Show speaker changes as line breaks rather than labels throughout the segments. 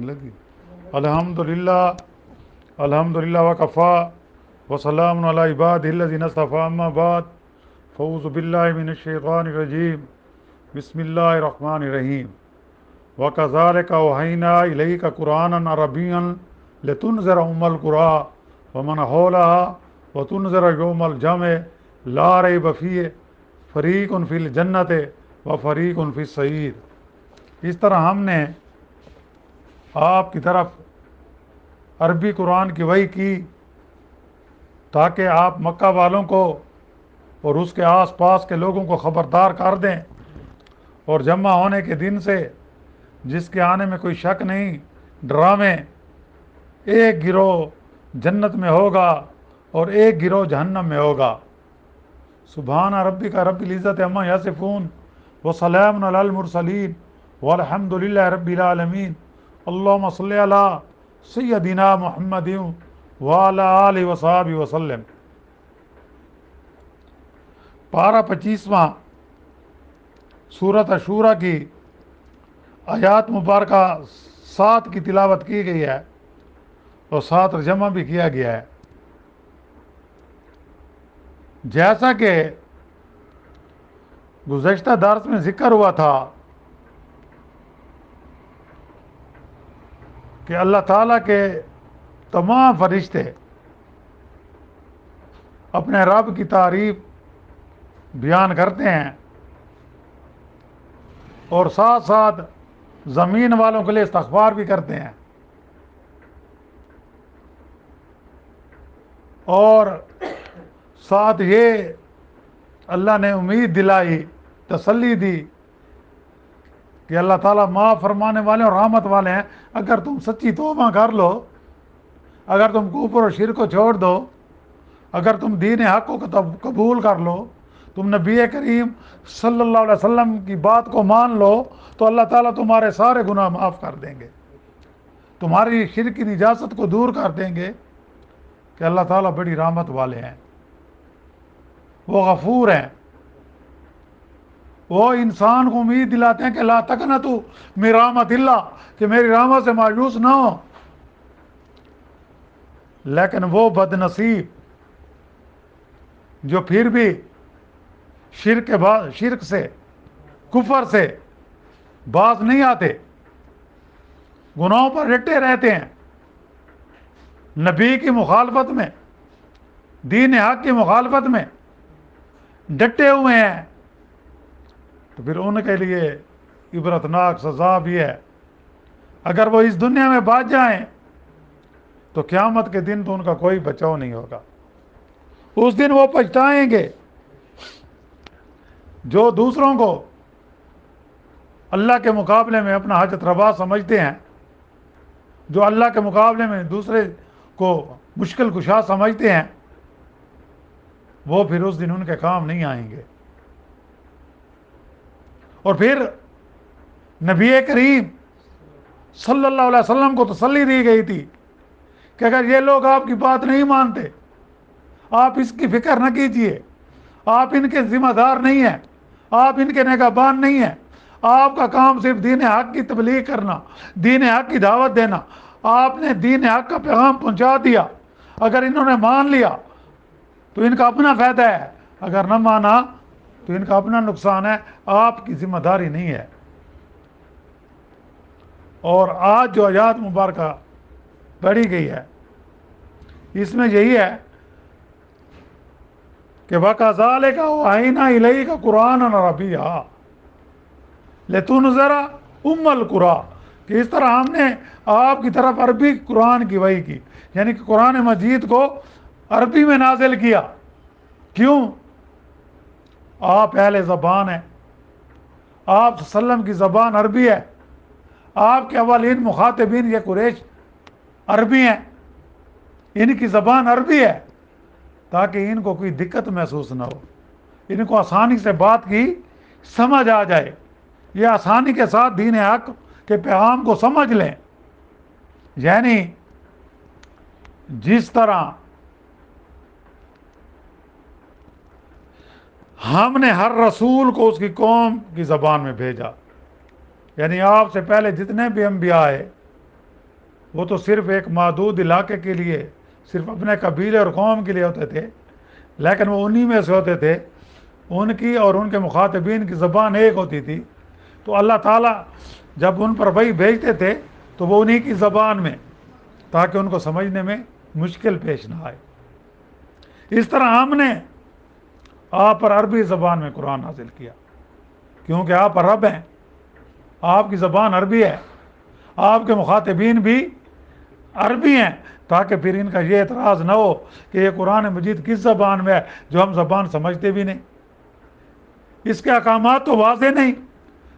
لگی. الحمدللہ وکفا وسلام علی عبادہ الذین اصطفی اما بعد فاعوذ باللہ من الشیطان الرجیم بسم اللہ الرحمن الرحیم وَكَذَلِكَ أَوْحَيْنَا إِلَيْكَ قُرْآنًا عَرَبِيًّا لِتُنذِرَ أُمَّ الْقُرَىٰ وَمَنْ حَوْلَهَا وَتُنذِرَ يَوْمَ الْجَمْعِ لَا رَيْبَ فِيهِ فَرِيقٌ فِي الْجَنَّةِ وَفَرِيقٌ فِي السَّعِيرِ. اس طرح ہم نے آپ کی طرف عربی قرآن کی وحی کی تاکہ آپ مکہ والوں کو اور اس کے آس پاس کے لوگوں کو خبردار کر دیں، اور جمع ہونے کے دن سے جس کے آنے میں کوئی شک نہیں، ڈرامے ایک گروہ جنت میں ہوگا اور ایک گروہ جہنم میں ہوگا. سبحان ربک رب العزت عما یصفون وسلام علی المرسلین والحمد للہ رب العالمین. اللہم صلی علی سیدنا محمد وعلی آلہ وصحبہ وسلم. پارہ 25واں سورۃ الشورى کی آیات مبارکہ 7 کی تلاوت کی گئی ہے اور 7 ترجمہ بھی کیا گیا ہے. جیسا کہ گزشتہ درس میں ذکر ہوا تھا کہ اللہ تعالیٰ کے تمام فرشتے اپنے رب کی تعریف بیان کرتے ہیں اور ساتھ ساتھ زمین والوں کے لیے استغفار بھی کرتے ہیں، اور ساتھ یہ اللہ نے امید دلائی، تسلی دی کہ اللہ تعالیٰ معاف فرمانے والے اور رحمت والے ہیں. اگر تم سچی توبہ کر لو، اگر تم کفر اور شرک کو چھوڑ دو، اگر تم دین حق کو قبول کر لو، تم نبی کریم صلی اللہ علیہ وسلم کی بات کو مان لو، تو اللہ تعالیٰ تمہارے سارے گناہ معاف کر دیں گے، تمہاری شرک کی نجاست کو دور کر دیں گے. کہ اللہ تعالیٰ بڑی رحمت والے ہیں، وہ غفور ہیں، وہ انسان کو امید دلاتے ہیں کہ لا تقنطوا من رحمت اللہ، کہ میری رحمت سے مایوس نہ ہو. لیکن وہ بد نصیب جو پھر بھی شرک سے، کفر سے باز نہیں آتے، گناہوں پر ڈٹے رہتے ہیں، نبی کی مخالفت میں، دین حق کی مخالفت میں ڈٹے ہوئے ہیں، تو پھر ان کے لیے عبرتناک سزا بھی ہے. اگر وہ اس دنیا میں بچ جائیں تو قیامت کے دن تو ان کا کوئی بچاؤ نہیں ہوگا. اس دن وہ پچھتائیں گے. جو دوسروں کو اللہ کے مقابلے میں اپنا حاجت روا سمجھتے ہیں، جو اللہ کے مقابلے میں دوسرے کو مشکل کشا سمجھتے ہیں، وہ پھر اس دن ان کے کام نہیں آئیں گے. اور پھر نبی کریم صلی اللہ علیہ وسلم کو تسلی دی گئی تھی کہ اگر یہ لوگ آپ کی بات نہیں مانتے، آپ اس کی فکر نہ کیجئے، آپ ان کے ذمہ دار نہیں ہیں، آپ ان کے نگہبان نہیں ہیں، آپ کا کام صرف دین حق کی تبلیغ کرنا، دین حق کی دعوت دینا. آپ نے دین حق کا پیغام پہنچا دیا، اگر انہوں نے مان لیا تو ان کا اپنا فائدہ ہے، اگر نہ مانا تو ان کا اپنا نقصان ہے، آپ کی ذمہ داری نہیں ہے. اور آج جو آیات مبارکہ پڑھی گئی ہے، اس میں یہی ہے کہ وَكَذَلِكَ أَوْحَيْنَا إِلَيْكَ قُرْآنًا عَرَبِيًّا لِتُنذِرَ أُمَّ الْقُرَىٰ، کہ اس طرح ہم نے آپ کی طرف عربی قرآن کی وحی کی، یعنی کہ قرآن مجید کو عربی میں نازل کیا. کیوں؟ آپ اہل زبان ہیں، آپ صلی اللہ علیہ وسلم کی زبان عربی ہے، آپ کے اولین مخاطبین یہ قریش عربی ہیں، ان کی زبان عربی ہے، تاکہ ان کو کوئی دقت محسوس نہ ہو، ان کو آسانی سے بات کی سمجھ آ جائے، یہ آسانی کے ساتھ دین حق کے پیغام کو سمجھ لیں. یعنی جس طرح ہم نے ہر رسول کو اس کی قوم کی زبان میں بھیجا، یعنی آپ سے پہلے جتنے بھی انبیاء آئے وہ تو صرف ایک محدود علاقے کے لیے، صرف اپنے قبیلے اور قوم کے لیے ہوتے تھے، لیکن وہ انہی میں سے ہوتے تھے، ان کی اور ان کے مخاطبین کی زبان ایک ہوتی تھی، تو اللہ تعالیٰ جب ان پر وحی بھیجتے تھے تو وہ انہی کی زبان میں، تاکہ ان کو سمجھنے میں مشکل پیش نہ آئے۔ اس طرح ہم نے آپ پر عربی زبان میں قرآن نازل کیا، کیونکہ آپ عرب ہیں، آپ کی زبان عربی ہے، آپ کے مخاطبین بھی عربی ہیں، تاکہ پھر ان کا یہ اعتراض نہ ہو کہ یہ قرآن مجید کس زبان میں ہے جو ہم زبان سمجھتے بھی نہیں، اس کے احکامات تو واضح نہیں،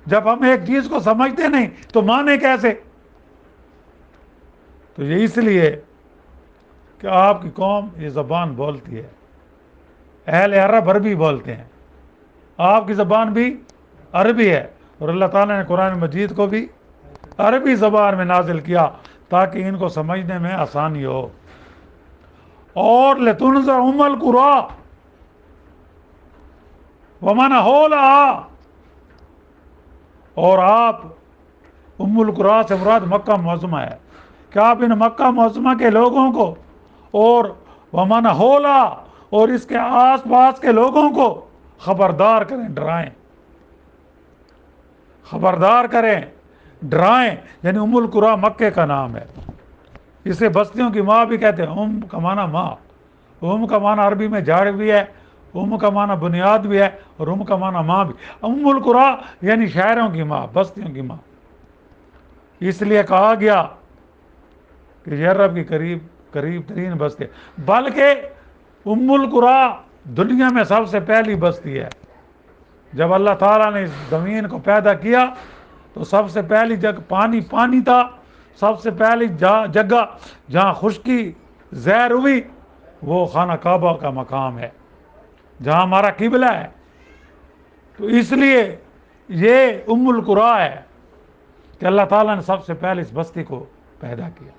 جب ہم ایک چیز کو سمجھتے نہیں تو مانے کیسے؟ تو یہ اس لیے کہ آپ کی قوم یہ زبان بولتی ہے، اہل عرب عربی بولتے ہیں، آپ کی زبان بھی عربی ہے، اور اللہ تعالیٰ نے قرآن مجید کو بھی عربی زبان میں نازل کیا تاکہ ان کو سمجھنے میں آسانی ہو۔ اور لتنذر ام القری ومن حولها، اور آپ ام القری سے مراد مکہ معظمہ ہے، کہ آپ ان مکہ معظمہ کے لوگوں کو اور ومن حولها اور اس کے آس پاس کے لوگوں کو خبردار کریں، ڈرائیں، خبردار کریں، ڈرائیں، یعنی ام القری مکے کا نام ہے، اسے بستیوں کی ماں بھی کہتے ہیں، ام کا معنی ماں، ام کا معنی عربی میں جڑ بھی ہے، ام کا معنی بنیاد بھی ہے، اور ام کا معنی ماں بھی، ام القری یعنی شہروں کی ماں، بستیوں کی ماں، اس لیے کہا گیا کہ یہ عرب کی قریب ترین بستی ہے، بلکہ ام القری دنیا میں سب سے پہلی بستی ہے۔ جب اللہ تعالیٰ نے اس زمین کو پیدا کیا تو سب سے پہلی جگہ پانی تھا، سب سے پہلی جگہ جہاں خشکی زہر ہوئی وہ خانہ کعبہ کا مقام ہے، جہاں ہمارا قبلہ ہے، تو اس لیے یہ ام القری ہے کہ اللہ تعالیٰ نے سب سے پہلے اس بستی کو پیدا کیا،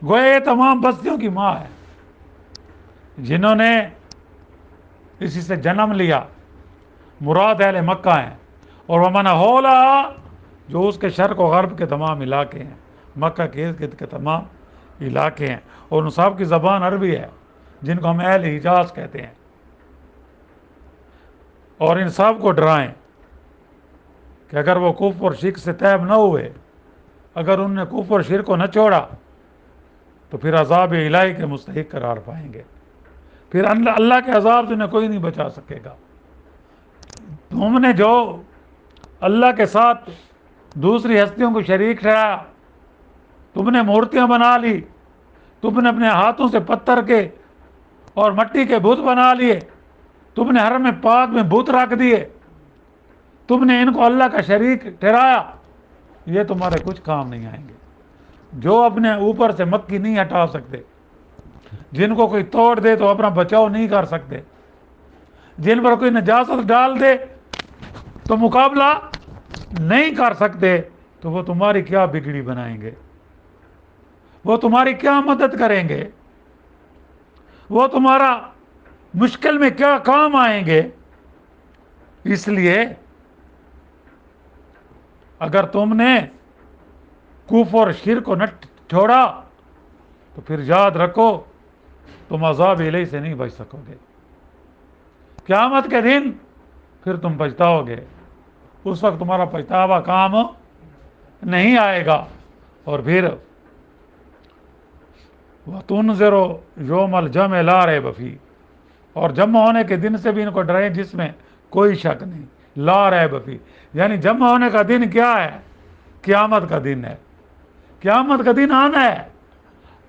گویا یہ تمام بستیوں کی ماں ہے جنہوں نے اسی سے جنم لیا، مراد اہل مکہ ہیں، اور ومن حولها جو اس کے شرق و غرب کے تمام علاقے ہیں، مکہ کے ارد گرد کے تمام علاقے ہیں، اور ان سب کی زبان عربی ہے جن کو ہم اہل حجاز کہتے ہیں، اور ان سب کو ڈرائیں کہ اگر وہ کفر اور شرک سے طیب نہ ہوئے، اگر انہوں نے کفر اور شرک کو نہ چھوڑا تو پھر عذاب الہی کے مستحق قرار پائیں گے، پھر اللہ کے عذاب سے انہیں کوئی نہیں بچا سکے گا۔ تم نے جو اللہ کے ساتھ دوسری ہستیوں کو شریک ٹھہرایا، تم نے مورتیاں بنا لی، تم نے اپنے ہاتھوں سے پتھر کے اور مٹی کے بت بنا لیے، تم نے حرم پاک میں بت رکھ دیے، تم نے ان کو اللہ کا شریک ٹھہرایا، یہ تمہارے کچھ کام نہیں آئیں گے۔ جو اپنے اوپر سے مکھی نہیں ہٹا سکتے، جن کو کوئی توڑ دے تو اپنا بچاؤ نہیں کر سکتے، جن پر کوئی نجاست ڈال دے تو مقابلہ نہیں کر سکتے، تو وہ تمہاری کیا بگڑی بنائیں گے، وہ تمہاری کیا مدد کریں گے، وہ تمہارا مشکل میں کیا کام آئیں گے؟ اس لیے اگر تم نے کفر اور شرک کو نہ چھوڑا تو پھر یاد رکھو تم عذاب الہی سے نہیں بچ سکو گے، قیامت کے دن پھر تم پچھتاؤ گے، اس وقت تمہارا پچھتاوا کام نہیں آئے گا۔ اور پھر وَتُنذِرُ یوم الجمع لا ریب فیہ، اور جمع ہونے کے دن سے بھی ان کو ڈرائیں جس میں کوئی شک نہیں، لا ریب فیہ، یعنی جمع ہونے کا دن کیا ہے؟ قیامت کا دن ہے، قیامت کا دن آنا ہے،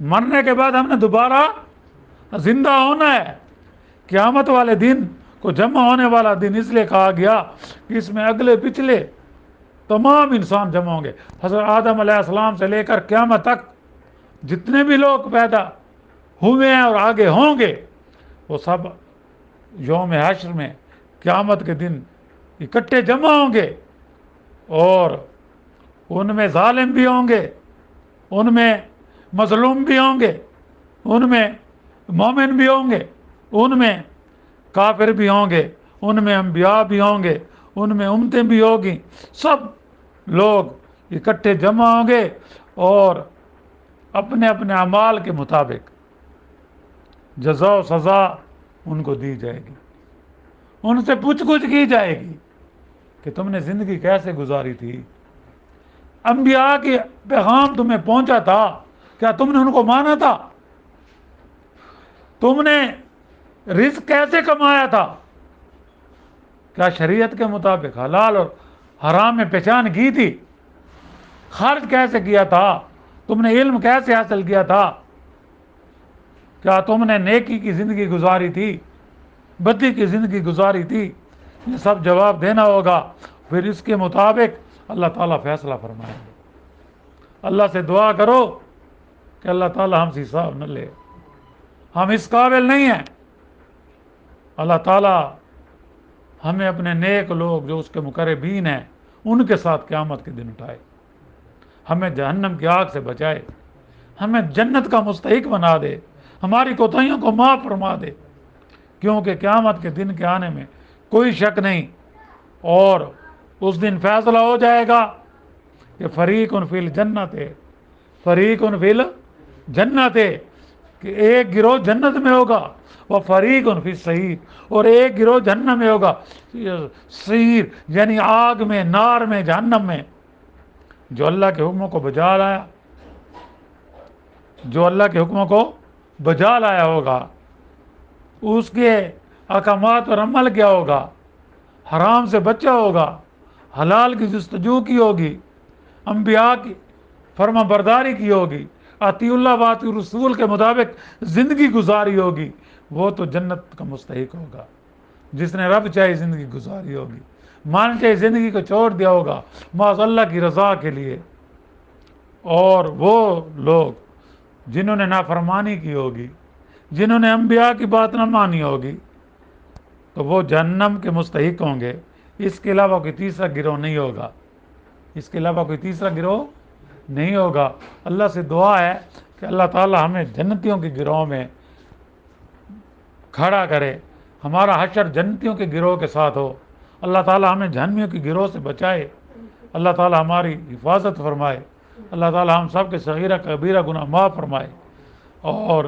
مرنے کے بعد ہم نے دوبارہ زندہ ہونا ہے۔ قیامت والے دن کو جمع ہونے والا دن اس لیے کہا گیا کہ اس میں اگلے پچھلے تمام انسان جمع ہوں گے، حضرت آدم علیہ السلام سے لے کر قیامت تک جتنے بھی لوگ پیدا ہوئے ہیں اور آگے ہوں گے وہ سب یوم حشر میں قیامت کے دن اکٹھے جمع ہوں گے، اور ان میں ظالم بھی ہوں گے، ان میں مظلوم بھی ہوں گے، ان میں مومن بھی ہوں گے، ان میں کافر بھی ہوں گے، ان میں انبیاء بھی ہوں گے، ان میں امتیں بھی ہوگی، سب لوگ اکٹھے جمع ہوں گے، اور اپنے اپنے اعمال کے مطابق جزا و سزا ان کو دی جائے گی. ان سے پوچھ گچھ کی جائے گی کہ تم نے زندگی کیسے گزاری تھی. انبیاء کی پیغام تمہیں پہنچا تھا، کیا تم نے ان کو مانا تھا؟ تم نے رزق کیسے کمایا تھا؟ کیا شریعت کے مطابق حلال اور حرام میں پہچان کی تھی؟ خرچ کیسے کیا تھا؟ تم نے علم کیسے حاصل کیا تھا؟ کیا تم نے نیکی کی زندگی گزاری تھی، بدی کی زندگی گزاری تھی؟ یہ سب جواب دینا ہوگا. پھر اس کے مطابق اللہ تعالیٰ فیصلہ فرمائیں گے. اللہ سے دعا کرو کہ اللہ تعالیٰ ہم سے حساب نہ لے، ہم اس قابل نہیں ہیں. اللہ تعالیٰ ہمیں اپنے نیک لوگ جو اس کے مقربین ہیں ان کے ساتھ قیامت کے دن اٹھائے، ہمیں جہنم کی آگ سے بچائے، ہمیں جنت کا مستحق بنا دے، ہماری کوتاہیوں کو معاف فرما دے. کیونکہ قیامت کے دن کے آنے میں کوئی شک نہیں، اور اس دن فیصلہ ہو جائے گا کہ فریق فی الجنت ہے، فریق فی الجنت ہے، کہ ایک گروہ جنت میں ہوگا، وہ فریق فی السعیر، اور ایک گروہ جہنم میں ہوگا. سعیر یعنی آگ میں، نار میں، جہنم میں. جو اللہ کے حکموں کو بجا لایا، جو اللہ کے حکموں کو بجا لایا ہوگا، اس کے احکامات پر عمل کیا ہوگا، حرام سے بچا ہوگا، حلال کی جستجو کی ہوگی، انبیاء کی فرما برداری کی ہوگی، اطیع اللہ و اطیع الرسول کے مطابق زندگی گزاری ہوگی، وہ تو جنت کا مستحق ہوگا. جس نے رب چاہی زندگی گزاری ہوگی، مان چاہی زندگی کو چھوڑ دیا ہوگا محض اللہ کی رضا کے لیے. اور وہ لوگ جنہوں نے نافرمانی کی ہوگی، جنہوں نے انبیاء کی بات نہ مانی ہوگی، تو وہ جہنم کے مستحق ہوں گے. اس کے علاوہ کوئی تیسرا گروہ نہیں ہوگا، اس کے علاوہ کوئی تیسرا گروہ نہیں ہوگا. اللہ سے دعا ہے کہ اللہ تعالی ہمیں جنتیوں کے گروہ میں کھڑا کرے، ہمارا حشر جنتیوں کے گروہ کے ساتھ ہو. اللہ تعالی ہمیں جہنمیوں کے گروہ سے بچائے، اللہ تعالی ہماری حفاظت فرمائے، اللہ تعالی ہم سب کے صغیرہ کبیرہ گناہ معاف فرمائے، اور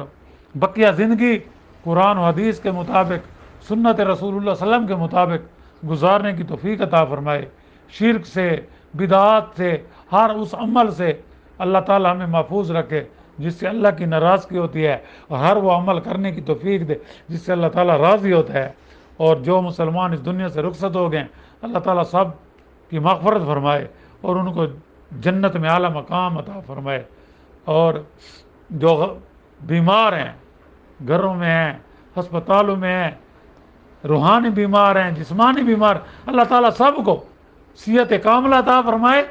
بقیہ زندگی قرآن و حدیث کے مطابق، سنت رسول اللہ صلی اللہ علیہ وسلم کے مطابق گزارنے کی توفیق عطا فرمائے. شرک سے، بدعات سے، ہر اس عمل سے اللہ تعالی ہمیں محفوظ رکھے جس سے اللہ کی ناراضگی ہوتی ہے، اور ہر وہ عمل کرنے کی توفیق دے جس سے اللہ تعالیٰ راضی ہوتا ہے. اور جو مسلمان اس دنیا سے رخصت ہو گئے، اللہ تعالیٰ سب کی مغفرت فرمائے اور ان کو جنت میں اعلیٰ مقام عطا فرمائے. اور جو بیمار ہیں، گھروں میں ہیں، ہسپتالوں میں ہیں، روحانی بیمار ہیں، جسمانی بیمار، اللہ تعالیٰ سب کو صحت کاملہ عطا فرمائے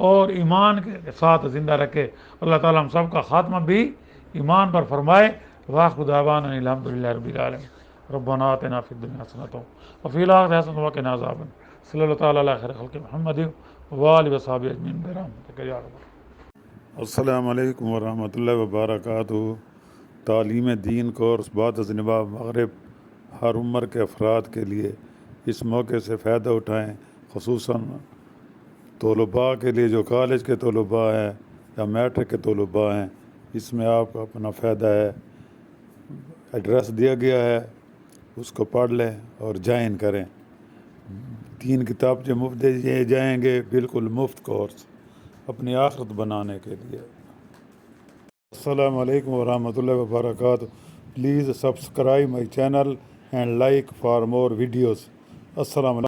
اور ایمان کے ساتھ زندہ رکھے. اللہ تعالیٰ ہم سب کا خاتمہ بھی ایمان پر فرمائے. وآخر دعوانا الحمد للہ رب العالمین. ربنا آتنا فی الدنیا حسنۃ وفی الآخرۃ حسنۃ وقنا عذاب النار. صلی اللہ تعالیٰ علی خیر خلق محمد وآلہ وصحبہ اجمعین برحمتک یا رب.
السلام علیکم ورحمۃ اللہ وبرکاتہ. تعلیم دین کورس بعد از نواب مغرب ہر عمر کے افراد کے لیے اس موقع سے فائدہ اٹھائیں، خصوصاً طلباء کے لیے جو کالج کے طلباء ہیں یا میٹرک کے طلباء ہیں. اس میں آپ کا اپنا فائدہ ہے. ایڈریس دیا گیا ہے، اس کو پڑھ لیں اور جوائن کریں. 3 کتاب جو مفت دیے جائیں گے، بالکل مفت کورس اپنی آخرت بنانے کے لیے. السلام علیکم ورحمۃ اللہ وبرکاتہ. Please subscribe my channel and like for more videos. السلام علیکم.